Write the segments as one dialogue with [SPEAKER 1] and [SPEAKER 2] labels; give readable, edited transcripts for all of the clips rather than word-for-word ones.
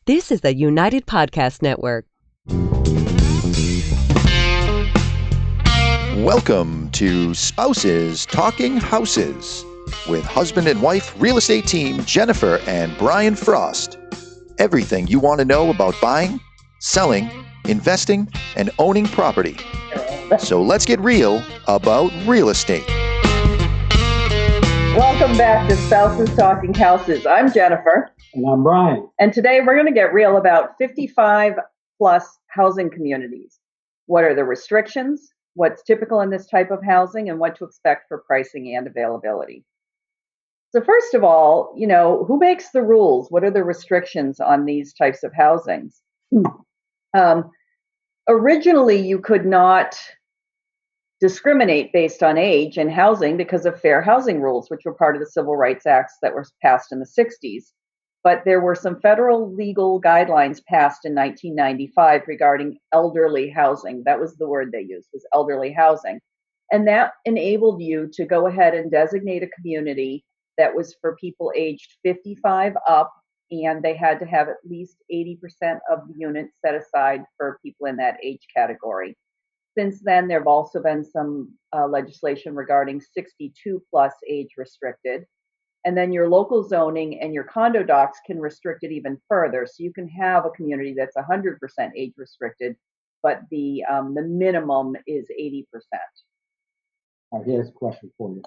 [SPEAKER 1] This is the United Podcast Network.
[SPEAKER 2] Welcome to Spouses Talking Houses with husband and wife real estate team Jennifer and Brian Frost. Everything you want to know about buying, selling, investing, and owning property. So let's get real about real estate.
[SPEAKER 3] Welcome back to Spouses Talking Houses. I'm Jennifer.
[SPEAKER 4] And I'm Brian.
[SPEAKER 3] And today we're going to get real about 55 plus housing communities. What are the restrictions? What's typical in this type of housing, and what to expect for pricing and availability. So first of all, who makes the rules? What are the restrictions on these types of housings? Originally, you could not discriminate based on age in housing because of fair housing rules, which were part of the Civil Rights Acts that were passed in the 60s. But there were some federal legal guidelines passed in 1995 regarding elderly housing. That was the word they used, was elderly housing. And that enabled you to go ahead and designate a community that was for people aged 55 up, and they had to have at least 80% of the units set aside for people in that age category. Since then, there have also been some legislation regarding 62 plus age restricted. And then your local zoning and your condo docs can restrict it even further. So you can have a community that's 100% age restricted, but the minimum is 80%.
[SPEAKER 4] All right, here's a question for you.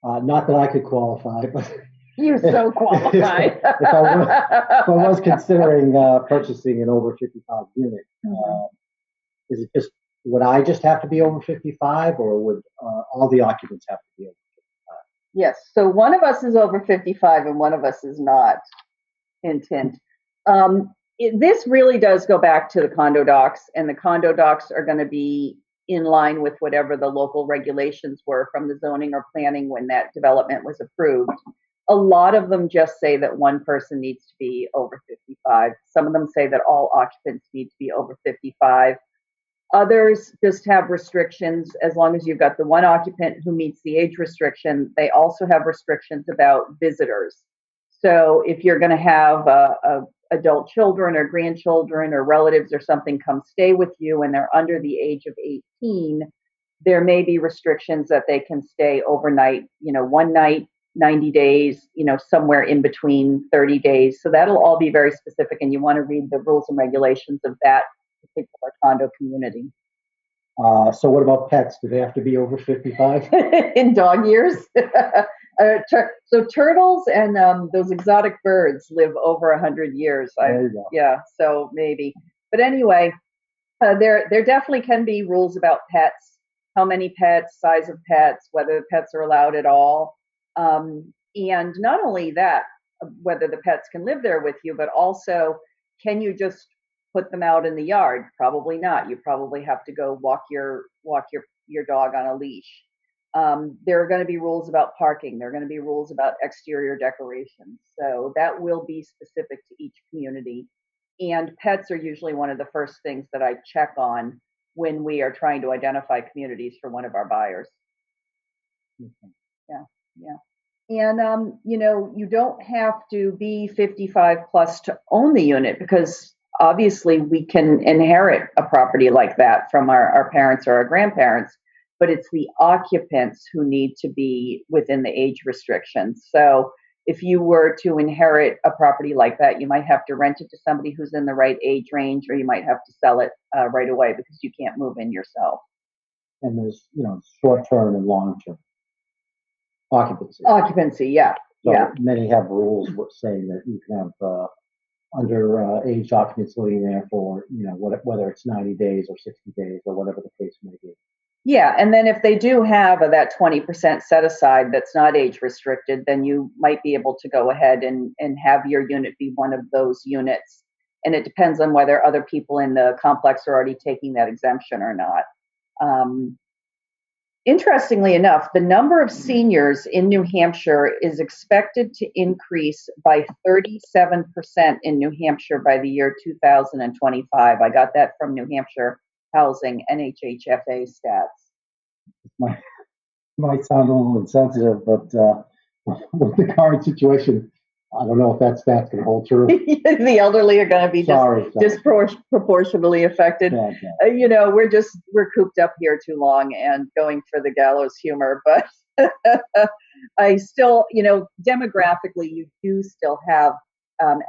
[SPEAKER 4] Not that I could qualify, but
[SPEAKER 3] you're so qualified.
[SPEAKER 4] if I was considering purchasing an over 55 unit, is it just, would I just have to be over 55, or would all the occupants have to be over 55?
[SPEAKER 3] Yes. So one of us is over 55 and one of us is not. Hint, hint. This really does go back to the condo docs, and the condo docs are going to be in line with whatever the local regulations were from the zoning or planning when that development was approved. A lot of them just say that one person needs to be over 55. Some of them say that all occupants need to be over 55. Others just have restrictions as long as you've got the one occupant who meets the age restriction. They also have restrictions about visitors. So if you're going to have adult children or grandchildren or relatives or something come stay with you and they're under the age of 18, there may be restrictions that they can stay overnight, one night, 90 days, somewhere in between 30 days. So that'll all be very specific, and you want to read the rules and regulations of that particular condo community.
[SPEAKER 4] So what about pets? Do they have to be over 55?
[SPEAKER 3] In dog years? So turtles and those exotic birds live over 100 years. Yeah, so maybe. But anyway, there definitely can be rules about pets, how many pets, size of pets, whether the pets are allowed at all. And not only that, whether the pets can live there with you, but also, can you just put them out in the yard? Probably not. You probably have to go walk your dog on a leash. There are going to be rules about parking. There are going to be rules about exterior decorations. So that will be specific to each community. And pets are usually one of the first things that I check on when we are trying to identify communities for one of our buyers.
[SPEAKER 4] Okay.
[SPEAKER 3] Yeah. And, you don't have to be 55 plus to own the unit, because obviously we can inherit a property like that from our parents or our grandparents, but it's the occupants who need to be within the age restrictions. So if you were to inherit a property like that, you might have to rent it to somebody who's in the right age range, or you might have to sell it right away because you can't move in yourself.
[SPEAKER 4] And there's, short-term and long-term occupancy.
[SPEAKER 3] Occupancy, yeah.
[SPEAKER 4] So
[SPEAKER 3] yeah.
[SPEAKER 4] Many have rules saying that you can have under-age occupants living there for, whether it's 90 days or 60 days or whatever the case may be.
[SPEAKER 3] Yeah, and then if they do have that 20% set aside that's not age restricted, then you might be able to go ahead and have your unit be one of those units. And it depends on whether other people in the complex are already taking that exemption or not. Interestingly enough, the number of seniors in New Hampshire is expected to increase by 37% in New Hampshire by the year 2025. I got that from New Hampshire Housing NHHFA stats.
[SPEAKER 4] Might sound a little insensitive, but with the current situation, I don't know if that's going to hold true.
[SPEAKER 3] The elderly are going to be
[SPEAKER 4] Sorry.
[SPEAKER 3] disproportionately affected.
[SPEAKER 4] Yeah.
[SPEAKER 3] We're cooped up here too long and going for the gallows humor, but I still, demographically, you do still have,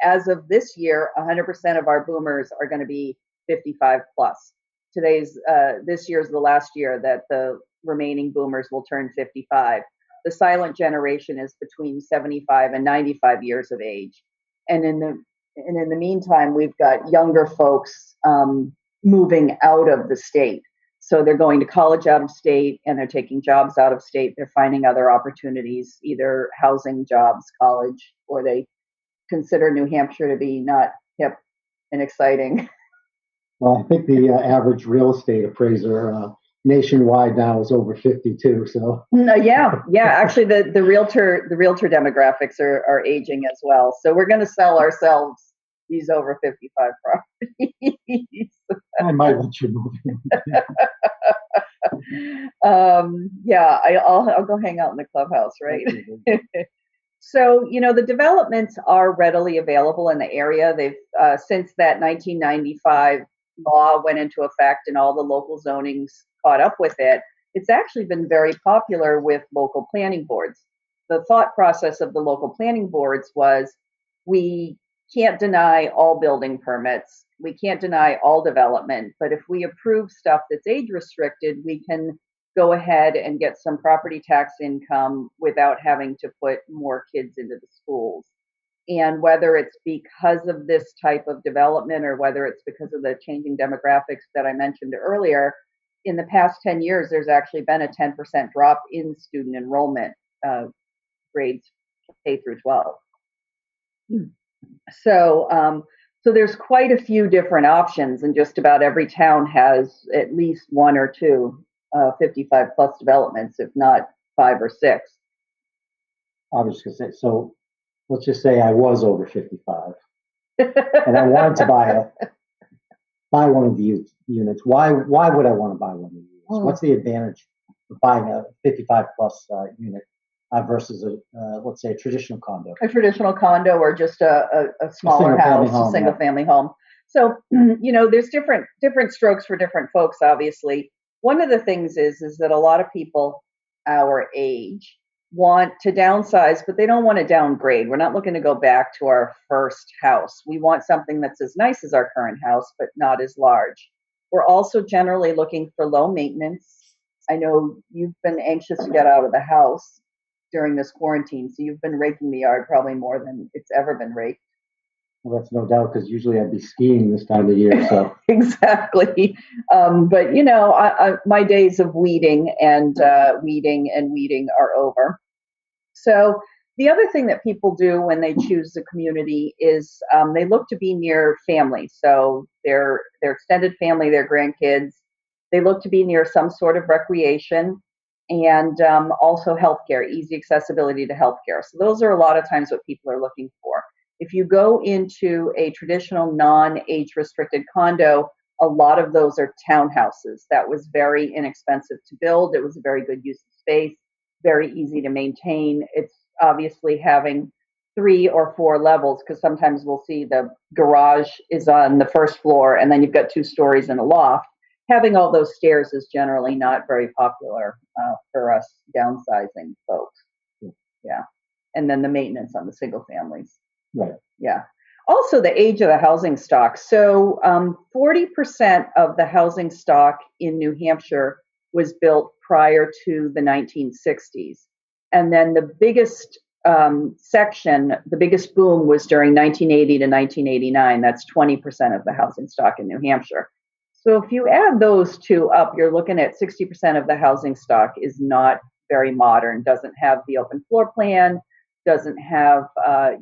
[SPEAKER 3] as of this year, 100% of our boomers are going to be 55 plus. This year's the last year that the remaining boomers will turn 55. The silent generation is between 75 and 95 years of age. And in the meantime, we've got younger folks moving out of the state. So they're going to college out of state and they're taking jobs out of state. They're finding other opportunities, either housing, jobs, college, or they consider New Hampshire to be not hip and exciting.
[SPEAKER 4] Well, I think the average real estate appraiser nationwide now is over 52. So
[SPEAKER 3] yeah. Actually, the realtor demographics are aging as well. So we're going to sell ourselves these over 55 properties.
[SPEAKER 4] I might let you move in.
[SPEAKER 3] Yeah, I'll go hang out in the clubhouse, right? So, the developments are readily available in the area. They've since that 1995 law went into effect and all the local zonings caught up with it, it's actually been very popular with local planning boards. The thought process of the local planning boards was, we can't deny all building permits, we can't deny all development, but if we approve stuff that's age restricted, we can go ahead and get some property tax income without having to put more kids into the schools. And whether it's because of this type of development or whether it's because of the changing demographics that I mentioned earlier, in the past 10 years, there's actually been a 10% drop in student enrollment, grades K through 12. So there's quite a few different options, and just about every town has at least one or two 55 plus developments, if not 5 or 6.
[SPEAKER 4] I was just going to say, so let's just say I was over 55 and I wanted to buy one of the units. Why would I want to buy one of the units? What's the advantage of buying a 55 plus unit versus let's say a traditional condo? A
[SPEAKER 3] traditional condo, or just a smaller house, a single family home. So, there's different strokes for different folks, obviously. One of the things is that a lot of people our age want to downsize, but they don't want to downgrade. We're not looking to go back to our first house. We want something that's as nice as our current house, but not as large. We're also generally looking for low maintenance. I know you've been anxious to get out of the house during this quarantine, so you've been raking the yard probably more than it's ever been raked.
[SPEAKER 4] Well, that's no doubt, because usually I'd be skiing this time of year. So
[SPEAKER 3] Exactly. But my days of weeding are over. So the other thing that people do when they choose a community is they look to be near family. So their extended family, their grandkids, they look to be near some sort of recreation, and also healthcare, easy accessibility to healthcare. So those are a lot of times what people are looking for. If you go into a traditional non-age restricted condo, a lot of those are townhouses. That was very inexpensive to build. It was a very good use of space, very easy to maintain. It's obviously having 3 or 4 levels, because sometimes we'll see the garage is on the first floor and then you've got 2 stories and a loft. Having all those stairs is generally not very popular for us downsizing folks. Yeah. And then the maintenance on the single families.
[SPEAKER 4] Right.
[SPEAKER 3] Yeah. Also, the age of the housing stock. So 40% of the housing stock in New Hampshire was built prior to the 1960s. And then the biggest the biggest boom was during 1980 to 1989. That's 20% of the housing stock in New Hampshire. So if you add those two up, you're looking at 60% of the housing stock is not very modern, doesn't have the open floor plan, doesn't have, a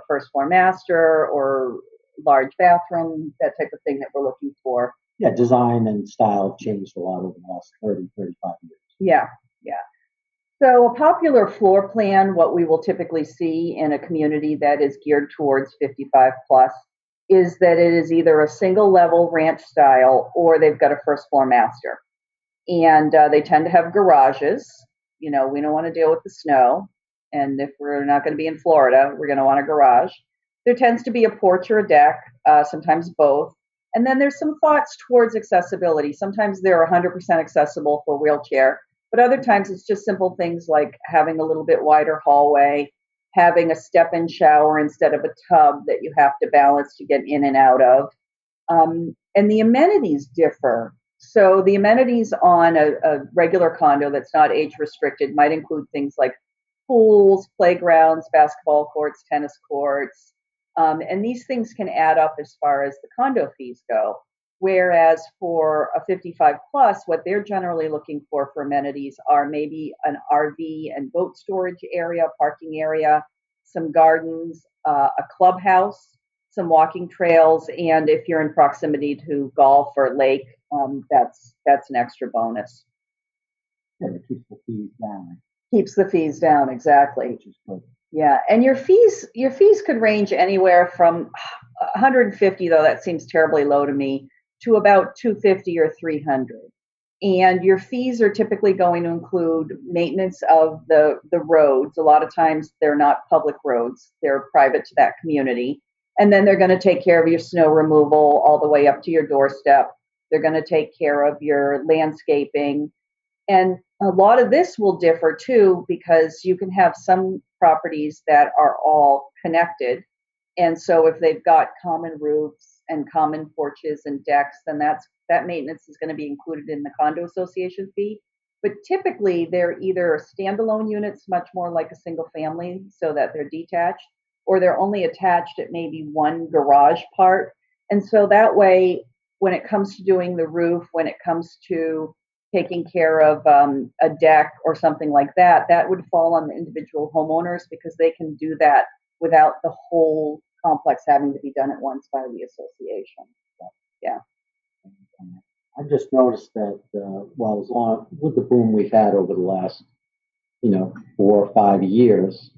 [SPEAKER 3] first floor master or large bathroom, that type of thing that we're looking for.
[SPEAKER 4] Yeah, design and style have changed a lot over the last 30, 35 years.
[SPEAKER 3] Yeah. So a popular floor plan, what we will typically see in a community that is geared towards 55 plus, is that it is either a single level ranch style or they've got a first floor master. And they tend to have garages. We don't want to deal with the snow. And if we're not going to be in Florida, we're going to want a garage. There tends to be a porch or a deck, sometimes both. And then there's some thoughts towards accessibility. Sometimes they're 100% accessible for wheelchair, but other times it's just simple things like having a little bit wider hallway, having a step-in shower instead of a tub that you have to balance to get in and out of. And the amenities differ. So the amenities on a regular condo that's not age restricted might include things like pools, playgrounds, basketball courts, tennis courts. And these things can add up as far as the condo fees go. Whereas for a 55 plus, what they're generally looking for amenities are maybe an RV and boat storage area, parking area, some gardens, a clubhouse, some walking trails, and if you're in proximity to golf or lake, that's an extra bonus.
[SPEAKER 4] Yeah, it keeps the fees down.
[SPEAKER 3] Keeps the fees down, exactly.
[SPEAKER 4] Which is good.
[SPEAKER 3] Yeah, and your fees could range anywhere from 150, though that seems terribly low to me, to about 250 or 300. And your fees are typically going to include maintenance of the roads. A lot of times they're not public roads, they're private to that community. And then they're going to take care of your snow removal all the way up to your doorstep. They're going to take care of your landscaping. And a lot of this will differ too, because you can have some properties that are all connected. And so if they've got common roofs and common porches and decks, then that maintenance is going to be included in the condo association fee. But typically they're either standalone units, much more like a single family, so that they're detached, or they're only attached at maybe one garage part. And so that way, when it comes to doing the roof, when it comes to taking care of a deck or something like that, that would fall on the individual homeowners, because they can do that without the whole complex having to be done at once by the association. Yeah.
[SPEAKER 4] I've just noticed that, as long with the boom we've had over the last, 4 or 5 years,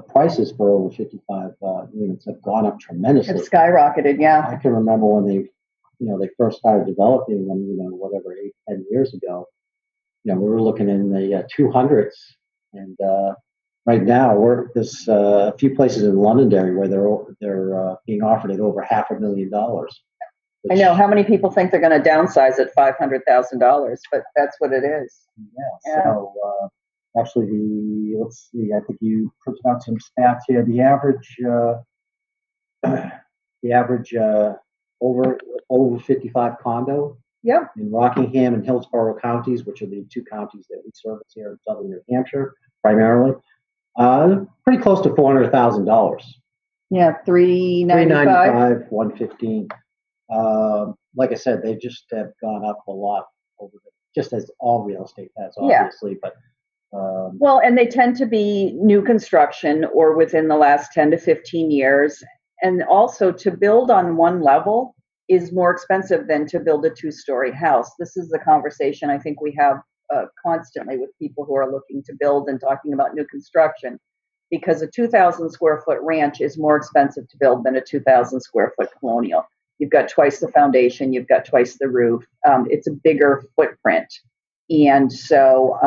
[SPEAKER 4] prices for over 55 units have gone up tremendously.
[SPEAKER 3] It's skyrocketed, yeah.
[SPEAKER 4] I can remember when they first started developing them, 8-10 years ago. We were looking in the 200s, and right now there's a few places in Londonderry where they're being offered at over $500,000.
[SPEAKER 3] I know. How many people think they're going to downsize at $500,000? But that's what it is.
[SPEAKER 4] Yeah. So actually, let's see. I think you put out some stats here. The average over 55 condo.
[SPEAKER 3] Yep.
[SPEAKER 4] In Rockingham and Hillsborough counties, which are the two counties that we service here in southern New Hampshire, primarily, pretty close to $400,000.
[SPEAKER 3] Yeah, $395,
[SPEAKER 4] $115. Like I said, they just have gone up a lot just as all real estate has, obviously.
[SPEAKER 3] Yeah.
[SPEAKER 4] But
[SPEAKER 3] and they tend to be new construction or within the last 10 to 15 years, and also to build on one level is more expensive than to build a 2-story house. This is the conversation I think we have constantly with people who are looking to build and talking about new construction, because a 2,000 square foot ranch is more expensive to build than a 2,000 square foot colonial. You've got twice the foundation, you've got twice the roof. It's a bigger footprint. And so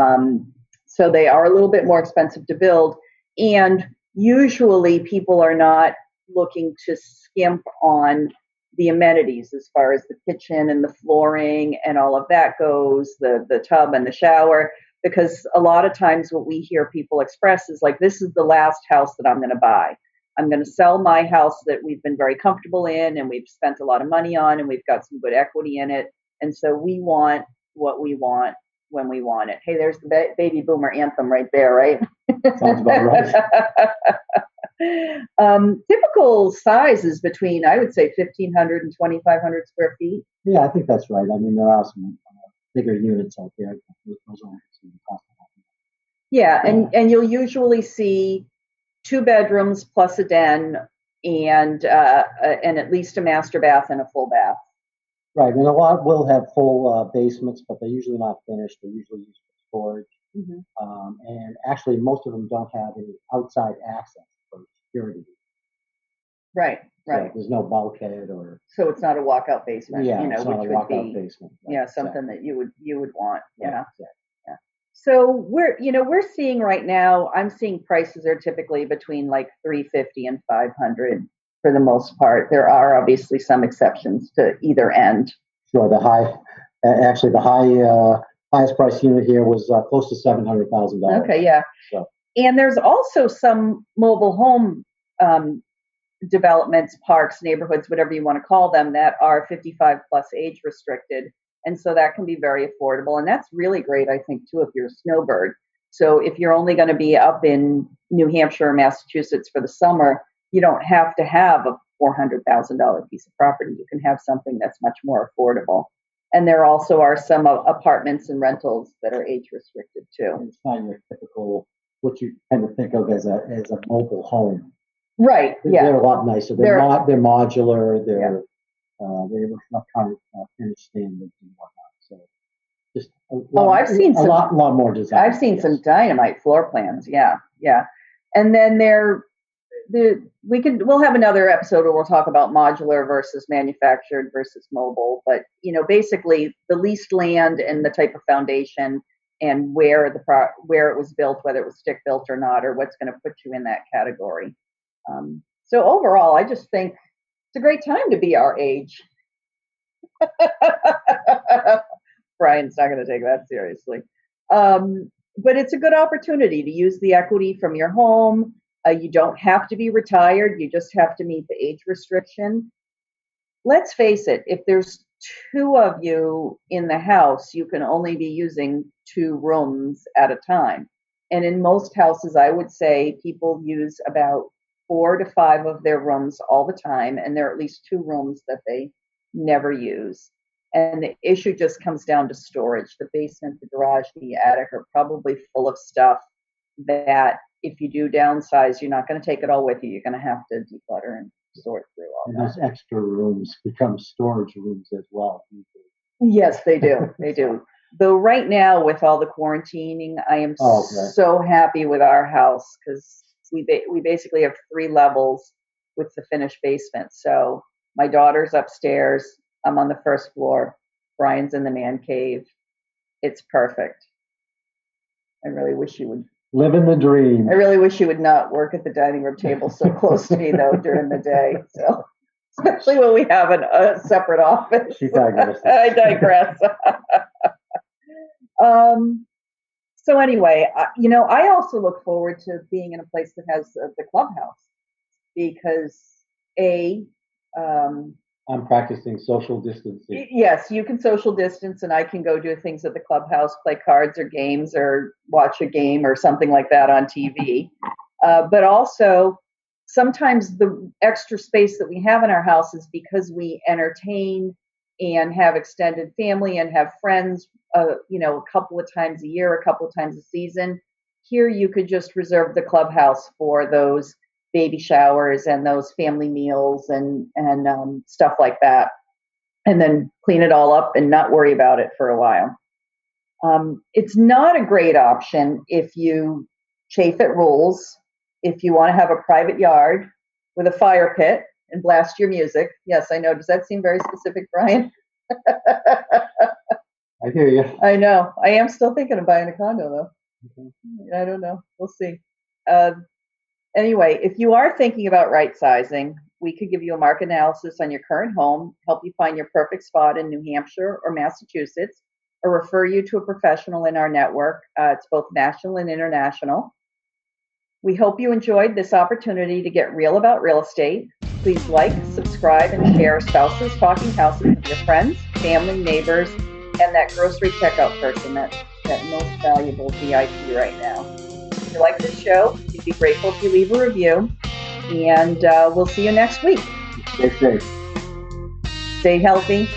[SPEAKER 3] they are a little bit more expensive to build. And usually people are not looking to skimp on the amenities as far as the kitchen and the flooring and all of that goes, the tub and the shower, because a lot of times what we hear people express is like, this is the last house that I'm going to buy. I'm going to sell my house that we've been very comfortable in and we've spent a lot of money on and we've got some good equity in it. And so we want what we want when we want it. Hey, there's the baby boomer anthem right there, right?
[SPEAKER 4] Sounds about right.
[SPEAKER 3] Typical size is between, I would say, 1,500 and 2,500 square feet.
[SPEAKER 4] Yeah, I think that's right. I mean, there are some bigger units out there.
[SPEAKER 3] Yeah, and you'll usually see 2 bedrooms plus a den and at least a master bath and a full bath.
[SPEAKER 4] Right, and a lot will have full basements, but they're usually not finished. They're usually used for storage. Mm-hmm. And actually, most of them don't have any outside access for security.
[SPEAKER 3] Right.
[SPEAKER 4] So there's no bulkhead or.
[SPEAKER 3] So it's not a walkout basement.
[SPEAKER 4] Yeah, it's not
[SPEAKER 3] which
[SPEAKER 4] a
[SPEAKER 3] would
[SPEAKER 4] walkout
[SPEAKER 3] be
[SPEAKER 4] basement.
[SPEAKER 3] Right, something that you would want.
[SPEAKER 4] Right,
[SPEAKER 3] Yeah. So we're seeing right now, I'm seeing prices are typically between like 350 and 500 for the most part. There are obviously some exceptions to either end.
[SPEAKER 4] Sure, the highest price unit here was close to $700,000.
[SPEAKER 3] Okay, yeah.
[SPEAKER 4] So.
[SPEAKER 3] And there's also some mobile home developments, parks, neighborhoods, whatever you want to call them, that are 55 plus age restricted. And so that can be very affordable. And that's really great, I think, too, if you're a snowbird. So if you're only going to be up in New Hampshire or Massachusetts for the summer, you don't have to have a $400,000 piece of property. You can have something that's much more affordable. And there also are some apartments and rentals that are age restricted too.
[SPEAKER 4] It's not your typical, what you tend to think of as a mobile home.
[SPEAKER 3] Right. Yeah.
[SPEAKER 4] They're a lot nicer. They're modular. They're they reflect kind of finished standards and whatnot. So just
[SPEAKER 3] I've seen
[SPEAKER 4] a lot more design.
[SPEAKER 3] I've seen some dynamite floor plans. Yeah. And then we'll have another episode where we'll talk about modular versus manufactured versus mobile. But basically the leased land and the type of foundation and where it was built, whether it was stick built or not, or what's going to put you in that category. So overall, I just think it's a great time to be our age. Brian's not going to take that seriously. But it's a good opportunity to use the equity from your home. You don't have to be retired. You just have to meet the age restriction. Let's face it, if there's two of you in the house, you can only be using 2 rooms at a time. And in most houses, I would say people use about 4 to 5 of their rooms all the time, and there are at least 2 rooms that they never use. And the issue just comes down to storage. The basement, the garage, the attic are probably full of stuff that if you do downsize, you're not going to take it all with you. You're going to have to declutter and sort through all
[SPEAKER 4] and
[SPEAKER 3] that.
[SPEAKER 4] Those extra rooms become storage rooms as well.
[SPEAKER 3] Yes, they do. They do. Though right now, with all the quarantining, I am so happy with our house because we basically have 3 levels with the finished basement. So my daughter's upstairs. I'm on the 1st floor. Brian's in the man cave. It's perfect. I really wish you would.
[SPEAKER 4] Living the dream.
[SPEAKER 3] I really wish you would not work at the dining room table so close to me, though, during the day. So, especially when we have a separate office.
[SPEAKER 4] She digressed.
[SPEAKER 3] I digress. So anyway, I also look forward to being in a place that has the clubhouse because
[SPEAKER 4] I'm practicing social distancing.
[SPEAKER 3] Yes, you can social distance and I can go do things at the clubhouse, play cards or games or watch a game or something like that on TV. But also sometimes the extra space that we have in our house is because we entertain and have extended family and have friends, a couple of times a year, a couple of times a season. Here you could just reserve the clubhouse for those baby showers and those family meals and stuff like that, and then clean it all up and not worry about it for a while. It's not a great option if you chafe at rules, if you want to have a private yard with a fire pit and blast your music. Yes, I know. Does that seem very specific, Brian?
[SPEAKER 4] I hear you.
[SPEAKER 3] I know. I am still thinking of buying a condo, though.
[SPEAKER 4] Okay.
[SPEAKER 3] I don't know. We'll see. Anyway, if you are thinking about right sizing, we could give you a market analysis on your current home, help you find your perfect spot in New Hampshire or Massachusetts, or refer you to a professional in our network. It's both national and international. We hope you enjoyed this opportunity to get real about real estate. Please like, subscribe, and share Spouses Talking Houses with your friends, family, neighbors, and that grocery checkout person, that most valuable VIP right now. If you like this show, we'd be grateful if you leave a review. And we'll see you next week.
[SPEAKER 4] Stay safe.
[SPEAKER 3] Stay healthy.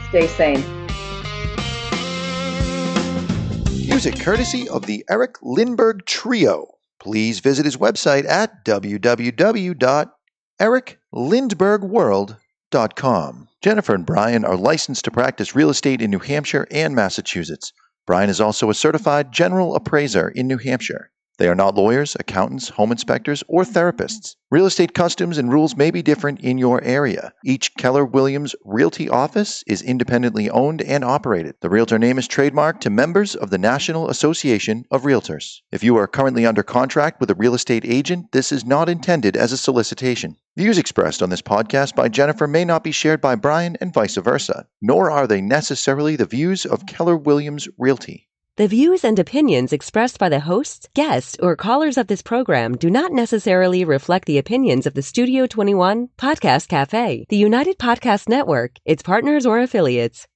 [SPEAKER 3] Stay sane.
[SPEAKER 2] Music courtesy of the Eric Lindbergh Trio. Please visit his website at www.ericlindberghworld.com. Jennifer and Brian are licensed to practice real estate in New Hampshire and Massachusetts. Brian is also a certified general appraiser in New Hampshire. They are not lawyers, accountants, home inspectors, or therapists. Real estate customs and rules may be different in your area. Each Keller Williams Realty office is independently owned and operated. The Realtor name is trademarked to members of the National Association of Realtors. If you are currently under contract with a real estate agent, this is not intended as a solicitation. Views expressed on this podcast by Jennifer may not be shared by Brian and vice versa, nor are they necessarily the views of Keller Williams Realty.
[SPEAKER 1] The views and opinions expressed by the hosts, guests, or callers of this program do not necessarily reflect the opinions of the Studio 21, Podcast Café, the United Podcast Network, its partners, or affiliates.